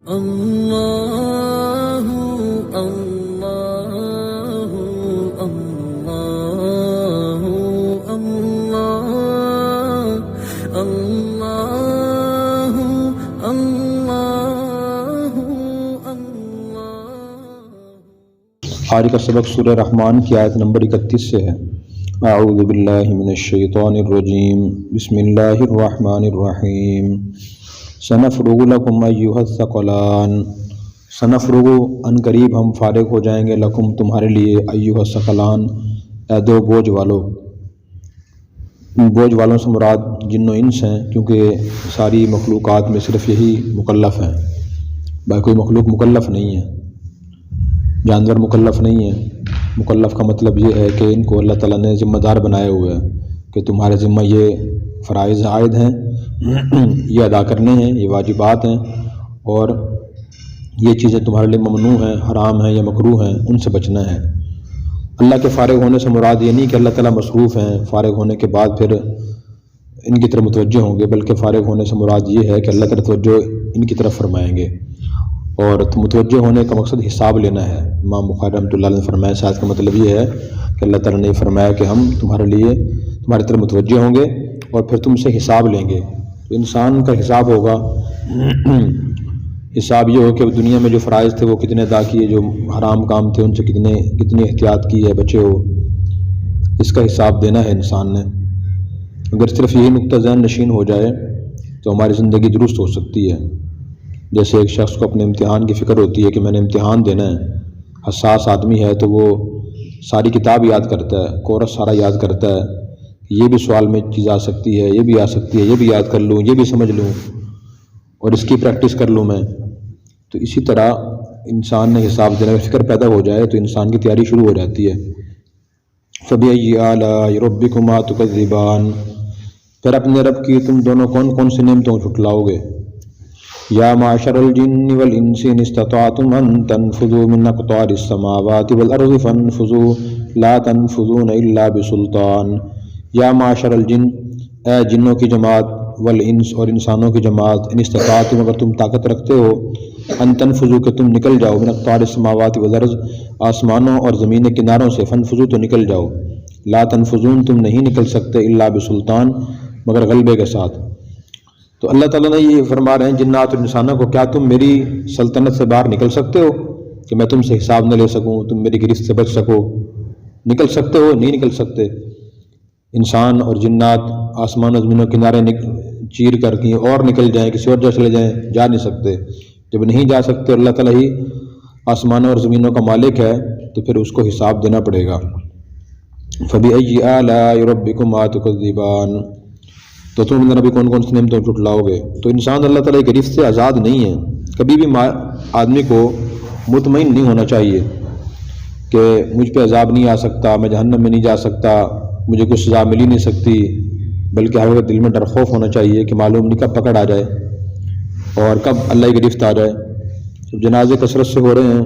اللہ اللہ اللہ اللہ اللہ اللہ۔ آج کا سبق سورہ رحمان کی آیت نمبر 31 سے ہے۔ اعوذ باللہ من الشیطان الرجیم، بسم اللہ الرحمن الرحیم۔ سنفرغ لکم ایھا الثقلان، سنفرغ ان قریب ہم فارغ ہو جائیں گے، لکم تمہارے لیے، ایھا الثقلان اے دو بوجھ والو۔ بوجھ والوں سے مراد جن و انس ہیں، کیونکہ ساری مخلوقات میں صرف یہی مکلف ہیں، باقی کوئی مخلوق مکلف نہیں ہے، جانور مکلف نہیں ہے۔ مکلف کا مطلب یہ ہے کہ ان کو اللہ تعالیٰ نے ذمہ دار بنائے ہوئے ہیں کہ تمہارے ذمہ یہ فرائض عائد ہیں، یہ ادا کرنے ہیں، یہ واجبات ہیں، اور یہ چیزیں تمہارے لیے ممنوع ہیں، حرام ہیں یا مکروہ ہیں، ان سے بچنا ہے۔ اللہ کے فارغ ہونے سے مراد یہ نہیں کہ اللہ تعالیٰ مصروف ہیں، فارغ ہونے کے بعد پھر ان کی طرف متوجہ ہوں گے، بلکہ فارغ ہونے سے مراد یہ ہے کہ اللہ تعالیٰ توجہ ان کی طرف فرمائیں گے، اور متوجہ ہونے کا مقصد حساب لینا ہے۔ امام بخاری رحمۃ اللہ علیہ نے فرمایا شاید کا مطلب یہ ہے کہ اللہ تعالیٰ نے فرمایا کہ ہم تمہاری طرف متوجہ ہوں گے اور پھر تم سے حساب لیں گے۔ تو انسان کا حساب ہوگا، حساب یہ ہو کہ دنیا میں جو فرائض تھے وہ کتنے ادا کیے، جو حرام کام تھے ان سے کتنی احتیاط کی ہے، بچے ہو، اس کا حساب دینا ہے انسان نے۔ اگر صرف یہی نقطہ ذہن نشین ہو جائے تو ہماری زندگی درست ہو سکتی ہے۔ جیسے ایک شخص کو اپنے امتحان کی فکر ہوتی ہے کہ میں نے امتحان دینا ہے، حساس آدمی ہے تو وہ ساری کتاب یاد کرتا ہے، کورس سارا یاد کرتا ہے، یہ بھی سوال میں چیز آ سکتی ہے، یہ بھی آ سکتی ہے، یہ بھی یاد کر لوں، یہ بھی سمجھ لوں، اور اس کی پریکٹس کر لوں میں۔ تو اسی طرح انسان نے حساب دینے کی فکر پیدا ہو جائے تو انسان کی تیاری شروع ہو جاتی ہے۔ فَبِأَيِّ آلَاءِ رَبِّكُمَا تُكَذِّبَانِ، پھر اپنے رب کی تم دونوں کون کون سی نعمتوں کو جھٹلاؤ گے۔ یا معشر الجن والانس ان استطعتم ان تنفذوا من اقطار السماوات والارض فانفذوا لا تنفذون الا بسلطان۔ یا معشر الجن، اے جنوں کی جماعت، والانس اور انسانوں کی جماعت، ان استطاعتم اگر تم طاقت رکھتے ہو، ان تنفذوا کہ تم نکل جاؤ، من اقطار السماوات والارض آسمانوں اور زمین کے کناروں سے، فانفذوا تو نکل جاؤ، لا تنفذون تم نہیں نکل سکتے، الا بسلطان مگر غلبے کے ساتھ۔ تو اللہ تعالیٰ نے یہ فرما رہے ہیں جنات اور انسانوں کو، کیا تم میری سلطنت سے باہر نکل سکتے ہو کہ میں تم سے حساب نہ لے سکوں، تم میری گرفت سے بچ سکو؟ نکل سکتے ہو؟ نہیں نکل سکتے۔ انسان اور جنات آسمان و زمینوں کے کنارے چیر کر کے اور نکل جائیں، کسی اور جگہ چلے جائیں، جا نہیں سکتے۔ جب نہیں جا سکتے، اللہ تعالیٰ ہی آسمانوں اور زمینوں کا مالک ہے، تو پھر اس کو حساب دینا پڑے گا۔ فَبِأَيِّ آلَاءِ رَبِّكُمَا تُكَذِّبَانِ، تو تم نبی کون کون سی نعمتوں جھٹلاؤ گے۔ تو انسان اللہ تعالیٰ کی گرفت سے آزاد نہیں ہے۔ کبھی بھی آدمی کو مطمئن نہیں ہونا چاہیے کہ مجھ پہ عذاب نہیں آ سکتا، میں جہنم میں نہیں جا سکتا، مجھے کچھ سزا مل ہی نہیں سکتی، بلکہ ہر وقت دل میں ڈر خوف ہونا چاہیے کہ معلوم نہیں کب پکڑ آ جائے اور کب اللہ کی گرفت آ جائے۔ جب جنازے کثرت سے ہو رہے ہیں،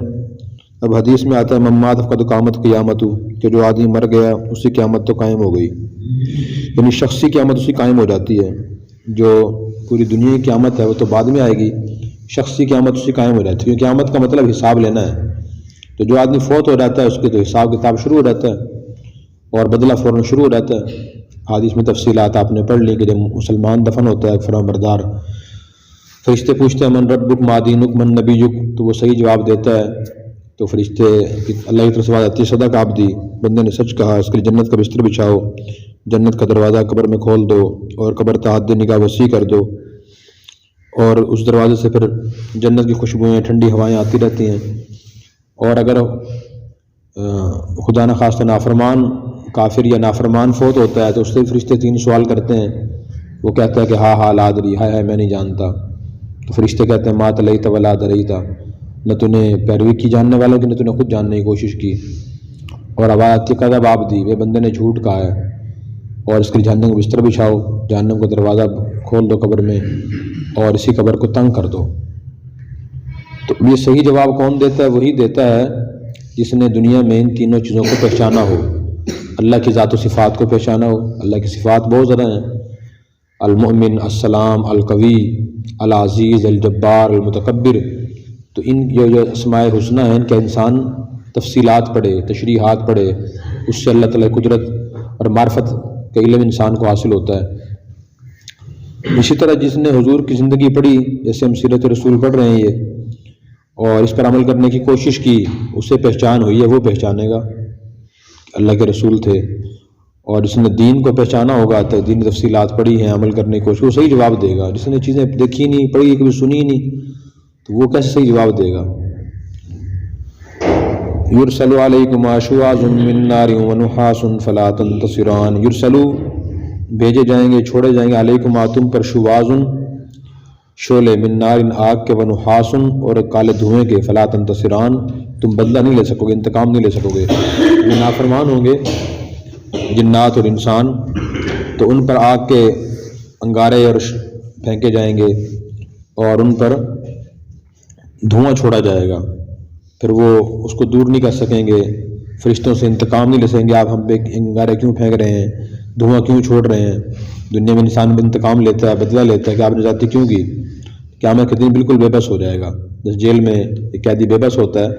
اب حدیث میں آتا ہے ممات فقد قامت قیامت، کہ جو آدمی مر گیا اس کی قیامت تو قائم ہو گئی، یعنی شخصی قیامت اسی قائم ہو جاتی ہے۔ جو پوری دنیا کی قیامت ہے وہ تو بعد میں آئے گی، شخصی قیامت اسی قائم ہو جاتی ہے۔ قیامت کا مطلب حساب لینا ہے، تو جو آدمی فوت ہو جاتا ہے اس کے تو حساب کتاب شروع ہو جاتا ہے اور بدلہ فوراً شروع ہو جاتا ہے۔ حدیث میں تفصیلات آپ نے پڑھ لی کہ جب مسلمان دفن ہوتا ہے فرمانبردار، فرشتے پوچھتے ہیں من ربک ما دینک من نبیک، تو وہ صحیح جواب دیتا ہے تو فرشتے اللہ کی طرف سے آواز آتی ہے صدق عبدی، بندے نے سچ کہا، اس کے لیے جنت کا بستر بچھاؤ، جنت کا دروازہ قبر میں کھول دو اور قبر تحت نگاہ وسیع کر دو، اور اس دروازے سے پھر جنت کی خوشبوئیں ٹھنڈی ہوائیں آتی رہتی ہیں۔ اور اگر خدا نخواستہ نافرمان کافر یا نافرمان فوت ہوتا ہے تو اس سے فرشتے 3 سوال کرتے ہیں، وہ کہتا ہے کہ ہاں لا ادری، ہائے میں نہیں جانتا، تو فرشتے کہتے ہیں ما تلیت ولا دریتا، نہ تو نے پیروی کی جاننے والوں کی، نہ تو نے خود جاننے کی کوشش کی۔ اور آواز قدب عبدی، وہ بندے نے جھوٹ کہا ہے، اور اس کے لیے جہنم کا بستر بچھاؤ، جہنم کا دروازہ کھول دو قبر میں اور اسی قبر کو تنگ کر دو۔ تو یہ صحیح جواب کون دیتا ہے؟ وہی دیتا ہے جس نے دنیا میں ان تینوں چیزوں کو پہچانا ہو، اللہ کی ذات و صفات کو پہچانا ہو۔ اللہ کی صفات بہت زیادہ ہیں، المؤمن، السلام، القوی، العزیز، الجبار، المتکبر. تو ان جو اسماء الحسنہ ہیں ان کا انسان تفصیلات پڑھے، تشریحات پڑھے، اس سے اللہ تعالیٰ قدرت اور معرفت کا علم انسان کو حاصل ہوتا ہے. اسی طرح جس نے حضور کی زندگی پڑھی، جیسے ہم سیرت رسول پڑھ رہے ہیں یہ، اور اس پر عمل کرنے کی کوشش کی، اسے پہچان ہوئی ہے، وہ پہچانے گا اللہ کے رسول تھے. اور جس نے دین کو پہچانا ہوگا، تو دین تفصیلات پڑھی ہیں، عمل کرنے کی کوشش، وہ صحیح جواب دے گا. جس نے چیزیں دیکھی نہیں، پڑھی، کبھی سنی نہیں، تو وہ کیسے صحیح جواب دے گا. یرسل علیکم شواظ من نار ونحاس فلا تنتصران. یرسلو بھیجے جائیں گے، چھوڑے جائیں گے، علیکم تم پر، شواظ شعلے، من نار آگ کے، ونحاس اور کالے دھوئیں کے، فلا تنتصران تم بدلہ نہیں لے سکو گے، انتقام نہیں لے سکو گے. یہ نافرمان ہوں گے جنات اور انسان، تو ان پر آگ کے انگارے اور پھینکے جائیں گے اور ان پر دھواں چھوڑا جائے گا. پھر وہ اس کو دور نہیں کر سکیں گے، فرشتوں سے انتقام نہیں لے سکیں گے. آپ ہم پہ انگارے کیوں پھینک رہے ہیں، دھواں کیوں چھوڑ رہے ہیں. دنیا میں انسان بھی انتقام لیتا ہے، بدلہ لیتا ہے کہ آپ نے زیادتی کیوں کی. قیامت کے دن بالکل بے بس ہو جائے گا. جس جیل میں ایک قیدی بے بس ہوتا ہے،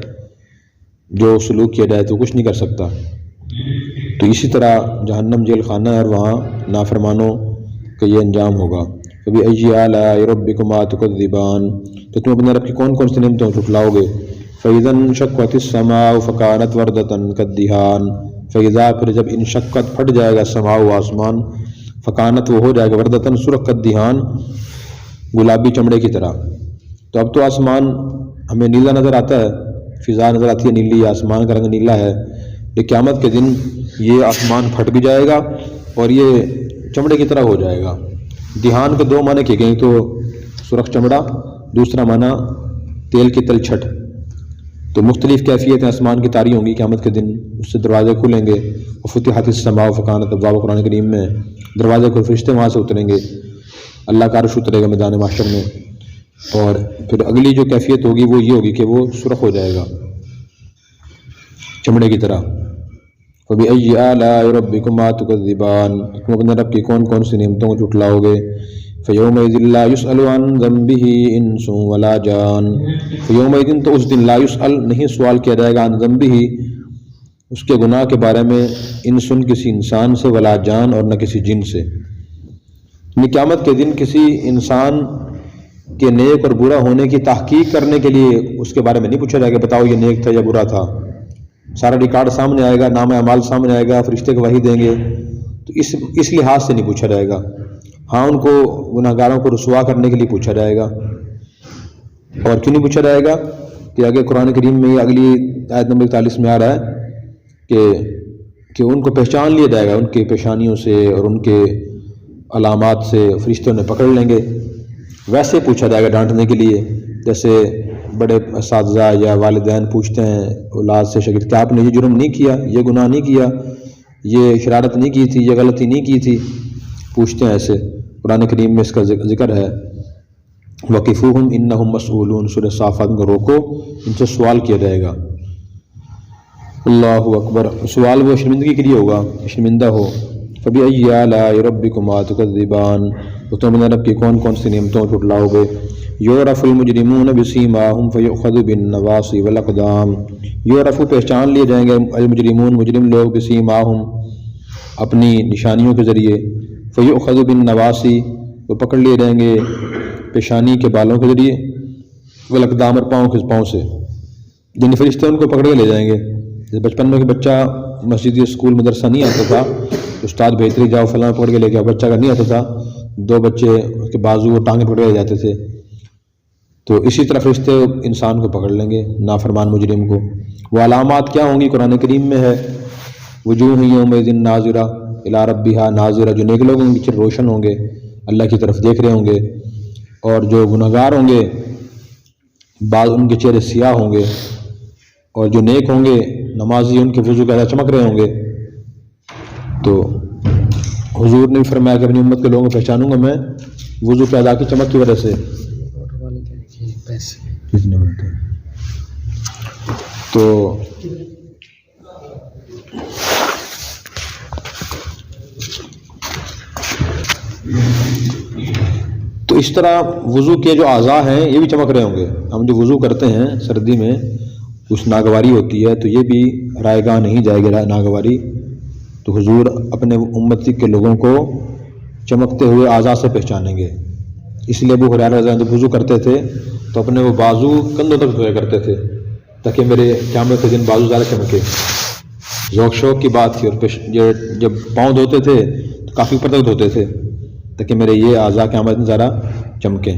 جو سلوک کیا جائے تو کچھ نہیں کر سکتا. تو اسی طرح جہنم جیل خانہ ہے، اور وہاں نافرمانوں کا یہ انجام ہوگا. فبأي آلاء ربكما تكذبان. تو تم اپنے رب کی کون کون سی نعمتوں کو جھٹلاؤ گے. فإذا انشقت السماء فكانت وردة كالدهان. فإذا پھر جب انشقت پھٹ جائے گا السماء آسمان، فکانت وہ ہو جائے گا وردتاً سرخ کالدہان، گلابی چمڑے کی طرح. تو اب تو آسمان ہمیں نیلا نظر آتا ہے، فضا نظر آتی ہے نیلی، آسمان کا رنگ نیلا ہے. یہ قیامت کے دن یہ آسمان پھٹ بھی جائے گا اور یہ چمڑے کی طرح ہو جائے گا. دہان کے دو معنی کیے گئے، تو سرخ چمڑا، دوسرا معنی تیل کی تلچھٹ. تو مختلف کیفیتیں آسمان کی طاری ہوں گی قیامت کے دن، اس سے دروازے کھلیں گے. وفتحت السماء فکانت ابوابا، قرآن کریم میں دروازے کھل، فرشتے وہاں سے اتریں گے، اللہ کا عرش اترے گا میدان محشر میں. اور پھر اگلی جو کیفیت ہوگی وہ یہ ہوگی کہ وہ سرخ ہو جائے گا چمڑے کی طرح. فبأي آلاء ربكما تكذبان. تم اپنے رب کی کون کون سی نعمتوں کو جھٹلاؤ گے. فيومئذ لا يسأل عن ذنبه انس ولا جان. فيومئذ تو اس دن، لا يسأل نہیں سوال کیا جائے گا، عن ذنبه اس کے گناہ کے بارے میں، انسن کسی انسان سے، ولا جان اور نہ کسی جن سے. قیامت کے دن کسی انسان کے نیک اور برا ہونے کی تحقیق کرنے کے لیے اس کے بارے میں نہیں پوچھا جائے گا بتاؤ یہ نیک تھا یا برا تھا. سارا ریکارڈ سامنے آئے گا، نام اعمال سامنے آئے گا، فرشتے گواہی دیں گے. تو اس لحاظ سے نہیں پوچھا جائے گا. ہاں ان کو گناہ گاروں کو رسوا کرنے کے لیے پوچھا جائے گا. اور کیوں نہیں پوچھا جائے گا کہ آگے قرآن کریم میں اگلی آیت نمبر 41 میں آ رہا ہے کہ ان کو پہچان لیا جائے گا، ان کی پیشانیوں سے اور ان کے علامات سے فرشتوں نے پکڑ لیں گے. ویسے پوچھا جائے گا ڈانٹنے کے لیے، جیسے بڑے اساتذہ یا والدین پوچھتے ہیں اولاد سے، شاگرد، کہ آپ نے یہ جرم نہیں کیا، یہ گناہ نہیں کیا، یہ شرارت نہیں کی تھی، یہ غلطی نہیں کی تھی. پوچھتے ہیں ایسے. قرآن کریم میں اس کا ذکر ہے. وقفوہم انہم مسئولون، سورہ صافات کو روکو، ان سے سوال کیا جائے گا. اللہ اکبر. سوال وہ شرمندگی کے لیے ہوگا، شرمندہ ہو. فبأي آلاء ربكما تكذبان. تو تم اپنے رب کی کون کون سی نعمتوں کو جھٹلاؤ گے. یعرف المجرمون بسیماہم فیؤخذ بالنواصی والاقدام. یعرف پہچان لیے جائیں گے المجرمون مجرم لوگ، بسیماہم اپنی نشانیوں کے ذریعے، فیؤخذ بالنواصی وہ پکڑ لیے جائیں گے پیشانی کے بالوں کے ذریعے، والاقدام اور پاؤں سے. یعنی فرشتے ان کو پکڑ کے لے جائیں گے. جیسے بچپن میں کہ بچہ مسجد اسکول مدرسہ نہیں آتا تھا تو استاد بھیجتے جاؤ فلاں پکڑ کے لے کے، بچہ کا نہیں آتا تھا، دو بچے اس کے بازو اور ٹانگیں پکڑ کے جاتے تھے. تو اسی طرح فرشتے انسان کو پکڑ لیں گے، نافرمان مجرم کو. وہ علامات کیا ہوں گی قرآن کریم میں ہے. وجوہ یومئذ ناظرہ الی ربہا ناظرہ. جو نیک لوگ ہوں گے روشن ہوں گے، اللہ کی طرف دیکھ رہے ہوں گے. اور جو گنہگار ہوں گے بعض ان کے چہرے سیاہ ہوں گے. اور جو نیک ہوں گے نمازی، ان کے وضو کا چمک رہے ہوں گے. تو حضور نے فرمایا کہ اپنی امت کے لوگوں کو پہچانوں گا میں وضو کے ادا کی چمک کی وجہ سے. تو اس طرح وضو کے جو اعضاء ہیں یہ بھی چمک رہے ہوں گے. ہم جو وضو کرتے ہیں سردی میں کچھ ناگواری ہوتی ہے تو یہ بھی رائے گاہ نہیں جائے گی ناگواری. تو حضور اپنے امتی کے لوگوں کو چمکتے ہوئے اعضاء سے پہچانیں گے. اس لیے ابو ہریرہ رضی اللہ عنہ جب وضو کرتے تھے تو اپنے وہ بازو کندھوں تک دھویا کرتے تھے تاکہ میرے قیامت کے دن بازو زیادہ چمکے. ذوق شوق کی بات تھی. اور جب پاؤں دھوتے تھے تو کافی اوپر تک دھوتے تھے تاکہ میرے یہ اعضاء قیامت میں ذرا چمکیں.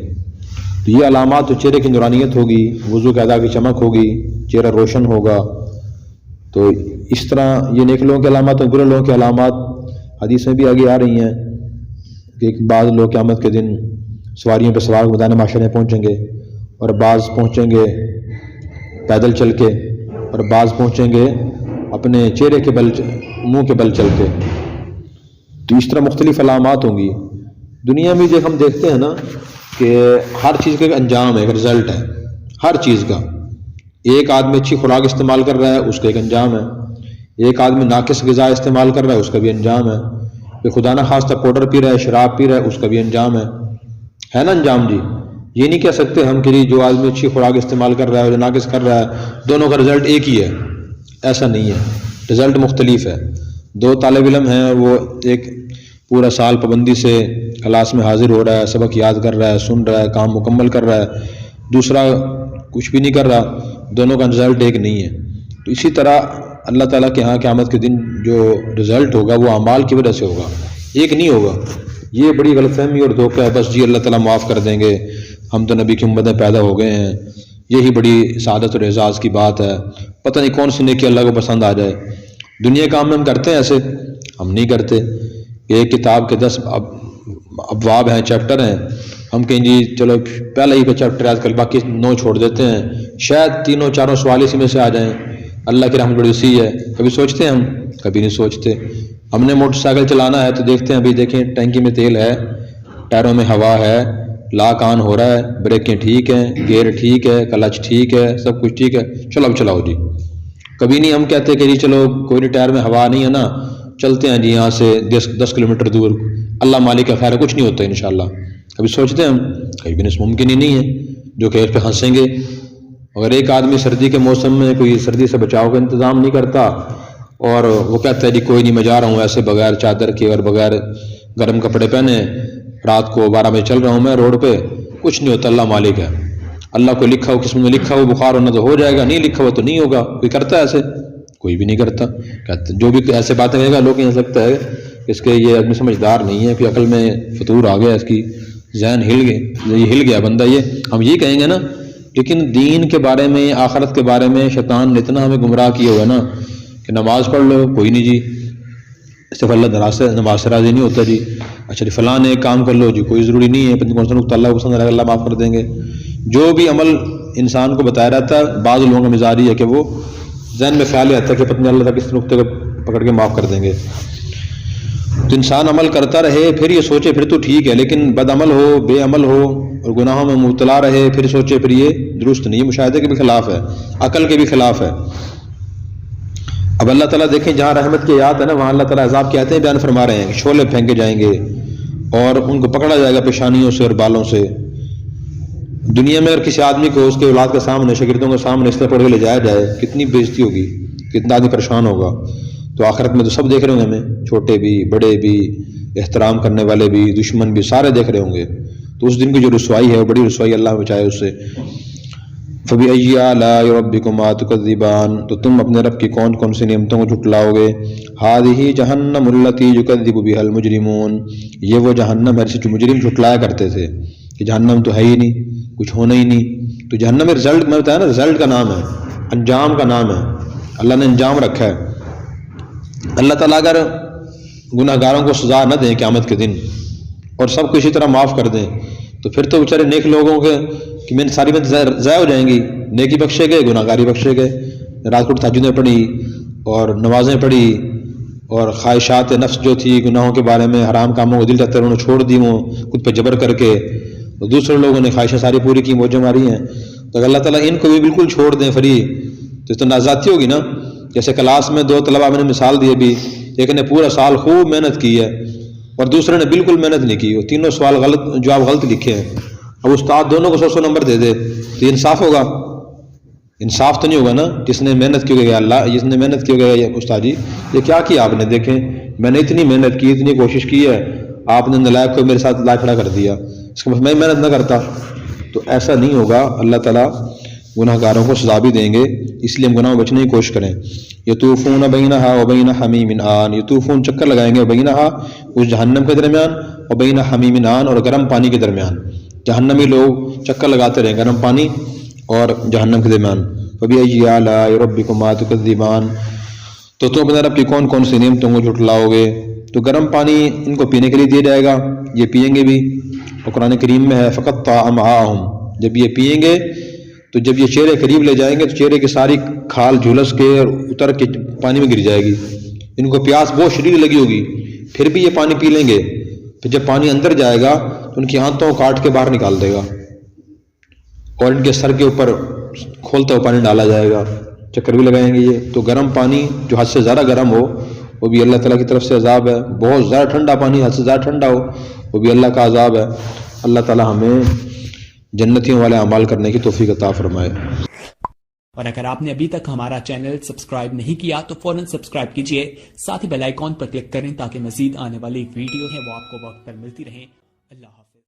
تو یہ علامات تو چہرے کی نورانیت ہوگی، وضو کے اعضاء کی چمک ہوگی، چہرہ روشن ہوگا. تو اس طرح یہ نیک لوگوں کے علامات اور برے لوگوں کے علامات حدیثیں بھی آگے آ رہی ہیں کہ بعض لوگ قیامت کے دن سواریوں پہ سوار میدان محشر میں پہنچیں گے، اور بعض پہنچیں گے پیدل چل کے، اور بعض پہنچیں گے اپنے چہرے کے بل منہ کے بل چل کے. تو اس طرح مختلف علامات ہوں گی. دنیا میں جو ہم دیکھتے ہیں نا کہ ہر چیز کا ایک انجام ہے، ایک رزلٹ ہے ہر چیز کا. ایک آدمی اچھی خوراک استعمال کر رہا ہے اس کا ایک انجام ہے، ایک آدمی ناقص غذا استعمال کر رہا ہے اس کا بھی انجام ہے، کہ خدا نہ خواستہ پاؤڈر پی رہا ہے، شراب پی رہا ہے، اس کا بھی انجام ہے نا انجام. جی یہ نہیں کہہ سکتے ہم کہ جو آدمی اچھی خوراک استعمال کر رہا ہے اور جو ناقص کر رہا ہے دونوں کا رزلٹ ایک ہی ہے. ایسا نہیں ہے، رزلٹ مختلف ہے. دو طالب علم ہیں اور وہ ایک پورا سال پابندی سے کلاس میں حاضر ہو رہا ہے، سبق یاد کر رہا ہے، سن رہا ہے، کام مکمل کر رہا ہے، دوسرا کچھ بھی نہیں کر رہا، دونوں کا رزلٹ ایک نہیں ہے. تو اسی طرح اللہ تعالیٰ کے ہاں قیامت کے دن جو رزلٹ ہوگا وہ اعمال کی وجہ سے ہوگا، ایک نہیں ہوگا. یہ بڑی غلط فہمی اور دھوکہ ہے. بس جی اللہ تعالیٰ معاف کر دیں گے، ہم تو نبی کی امت میں پیدا ہو گئے ہیں، یہی بڑی سعادت اور اعزاز کی بات ہے. پتہ نہیں کون سی نیکی اللہ کو پسند آ جائے. دنیا کام میں ہم کرتے ہیں ایسے، ہم نہیں کرتے. ایک کتاب کے 10 ابواب ہیں، چیپٹر ہیں، ہم کہیں جی چلو پہلا ہی کا چیپٹر یاد کر باقی 9 چھوڑ دیتے ہیں، شاید 3-4 سوال اسی میں سے آ جائیں. اللہ کی رحمت بڑی وسیع ہے. کبھی سوچتے ہیں ہم؟ کبھی نہیں سوچتے. ہم نے موٹر سائیکل چلانا ہے تو دیکھتے ہیں ابھی دیکھیں ٹینکی میں تیل ہے، ٹائروں میں ہوا ہے، لاک آن ہو رہا ہے، بریکیں ٹھیک ہیں، گیئر ٹھیک ہے، کلچ ٹھیک ہے، سب کچھ ٹھیک ہے، چلو اب چلاؤ جی. کبھی نہیں ہم کہتے کہ جی چلو کوئی نہیں ٹائر میں ہوا نہیں ہے نا، چلتے ہیں جی یہاں سے 10 کلومیٹر دور، اللہ مالک کا خیر ہے کچھ نہیں ہوتا انشاءاللہ. کبھی سوچتے ہیں ہم؟ کبھی بھی ممکن ہی نہیں ہے. جو کہ اس پہ ہنسیں گے. اگر ایک آدمی سردی کے موسم میں کوئی سردی سے بچاؤ کا انتظام نہیں کرتا اور وہ کہتا ہے جی کوئی نہیں میں جا رہا ہوں ایسے بغیر چادر کے اور بغیر گرم کپڑے پہنے، رات کو 12 بجے چل رہا ہوں میں روڈ پہ، کچھ نہیں ہوتا، اللہ مالک ہے. اللہ کو لکھا ہو، قسمت میں لکھا ہو بخار ہونا تو ہو جائے گا، نہیں لکھا ہو تو نہیں ہوگا. کوئی کرتا ہے ایسے؟ کوئی بھی نہیں کرتا. کہتے جو بھی ایسے باتیں کہے گا لوگ یہ سکتا ہے اس کے یہ آدمی سمجھدار نہیں ہے، کوئی عقل میں فطور آ گیا، اس کی ذہن ہل گیا بندہ. یہ ہم یہ کہیں گے نا، لیکن دین کے بارے میں، آخرت کے بارے میں شیطان نے اتنا ہمیں گمراہ کیا ہوا ہے نا کہ نماز پڑھ لو، کوئی نہیں جی صرف اللہ نماز سے راضی نہیں ہوتا جی. اچھا جی فلاں ایک کام کر لو جی، کوئی ضروری نہیں ہے، کون سا نقطہ اللہ کو پسند ہے اللہ معاف کر دیں گے. جو بھی عمل انسان کو بتایا رہتا ہے، بعض لوگوں کا مزاج ہے کہ وہ ذہن میں خیال آتا ہے کہ پتہ نہیں اللہ تعالیٰ کس نقطے کو پکڑ کے معاف کر دیں گے. تو انسان عمل کرتا رہے پھر یہ سوچے پھر تو ٹھیک ہے، لیکن بد عمل ہو، بے عمل ہو اور گناہوں میں مبتلا رہے پھر سوچے پھر یہ درست نہیں. مشاہدے کے بھی خلاف ہے، عقل کے بھی خلاف ہے. اب اللہ تعالیٰ دیکھیں جہاں رحمت کی آیات ہے نا وہاں اللہ تعالیٰ عذاب کے آتے ہیں بیان فرما رہے ہیں کہ شعلے پھینکے جائیں گے اور ان کو پکڑا جائے گا پیشانیوں سے اور بالوں سے. دنیا میں اگر کسی آدمی کو اس کے اولاد کے سامنے، شاگردوں کے سامنے اس طرح پڑھ کے لے جایا جائے کتنی بےزتی ہوگی، کتنا آدمی پریشان ہوگا. تو آخرت میں تو سب دیکھ رہے ہوں گے ہمیں، چھوٹے بھی، بڑے بھی، احترام کرنے والے بھی، دشمن بھی، سارے دیکھ رہے ہوں گے. تو اس دن کی جو رسوائی ہے وہ بڑی رسوائی، اللہ بچائے اس سے. فَبِأَيِّ آلَاءِ رَبِّكُمَا تُكَذِّبَانِ، تو تم اپنے رب کی کون کون سی نعمتوں کو جھٹلاؤ گے. هَٰذِهِ جَهَنَّمُ الَّتِي يُكَذِّبُ بِهَا الْمُجْرِمُونَ، یہ وہ جہنم ہے جسے جو مجرم جھٹلایا کرتے تھے کہ جہنم تو ہے ہی نہیں، کچھ ہونا ہی نہیں. تو جہنم میں رزلٹ میں بتایا نا، رزلٹ کا نام ہے، انجام کا نام ہے. اللہ نے انجام رکھا ہے. اللہ تعالیٰ اگر گناہ گاروں کو سزا نہ دیں قیامت کے دن اور سب کو اسی طرح معاف کر دیں تو پھر تو بیچارے نیک لوگوں کے کہ میں ساری بات ضائع ہو جائیں گی. نیکی بخشے گئے، گناہ گاری بخشے گئے. رات کو تہجدیں پڑھی اور نمازیں پڑھی اور خواہشات نفس جو تھی گناہوں کے بارے میں، حرام کاموں کو دل چاہتے انہوں نے چھوڑ دی، وہ خود پہ جبر کر کے، اور دوسرے لوگوں نے خواہشیں ساری پوری کی، موجیں ماری ہیں. تو اگر اللہ تعالیٰ ان کو بھی بالکل چھوڑ دیں فری تو ناذاتی ہوگی نا. جیسے کلاس میں 2 طلبہ میں نے مثال دی ابھی، ایک نے پورا سال خوب محنت کی ہے اور دوسرے نے بالکل محنت نہیں کی, وہ تینوں سوال جواب غلط لکھے ہیں. اب استاد دونوں کو 100 نمبر دے دے تو یہ انصاف ہوگا؟ انصاف تو نہیں ہوگا نا. جس نے محنت کی ہوگی اللہ, جس نے محنت کی ہوگی استاد جی یہ کیا کیا آپ نے, دیکھیں میں نے اتنی محنت کی, اتنی کوشش کی ہے, آپ نے نالائق کو میرے ساتھ لا کھڑا کر دیا, اس کا میں محنت نہ کرتا. تو ایسا نہیں ہوگا. اللہ تعالیٰ گناہ گاروں کو سزا بھی دیں گے, اس لیے ہم گناہوں میں بچنے کی کوشش کریں. یطوفون بینہا و بین حمیم آن, یطوفون چکر لگائیں گے, بینہا اس جہنم کے درمیان, و بین حمیم آن اور گرم پانی کے درمیان. جہنمی لوگ چکر لگاتے رہیں گرم پانی اور جہنم کے درمیان. فبأي آلاء ربكما تكذبان, تو تم اپنے رب کی کون کون سی نعمتوں کو جھٹلاؤ گے. تو گرم پانی ان کو پینے کے لیے دیا جائے گا, یہ پئیں گے بھی, اور قرآن کریم میں ہے فقطع امعاءہم, جب یہ پئیں گے تو جب یہ چہرے قریب لے جائیں گے تو چہرے کی ساری کھال جھلس کے اور اتر کے پانی میں گر جائے گی. ان کو پیاس بہت شدید لگی ہوگی, پھر بھی یہ پانی پی لیں گے. پھر جب پانی اندر جائے گا تو ان کی آنتوں کاٹ کے باہر نکال دے گا, اور ان کے سر کے اوپر کھولتا ہوا پانی ڈالا جائے گا, چکر بھی لگائیں گے یہ. تو گرم پانی جو حد سے زیادہ گرم ہو وہ بھی اللہ تعالیٰ کی طرف سے عذاب ہے. بہت زیادہ ٹھنڈا پانی حد سے زیادہ ٹھنڈا ہو وہ بھی اللہ کا عذاب ہے. اللہ تعالیٰ ہمیں جنتیوں والے اعمال کرنے کی توفیق عطا فرمائے. اور اگر آپ نے ابھی تک ہمارا چینل سبسکرائب نہیں کیا تو فوراً سبسکرائب کیجئے, ساتھ ہی بیل آئیکن پر کلک کریں تاکہ مزید آنے والی ویڈیو ہیں وہ آپ کو وقت پر ملتی رہیں. اللہ حافظ.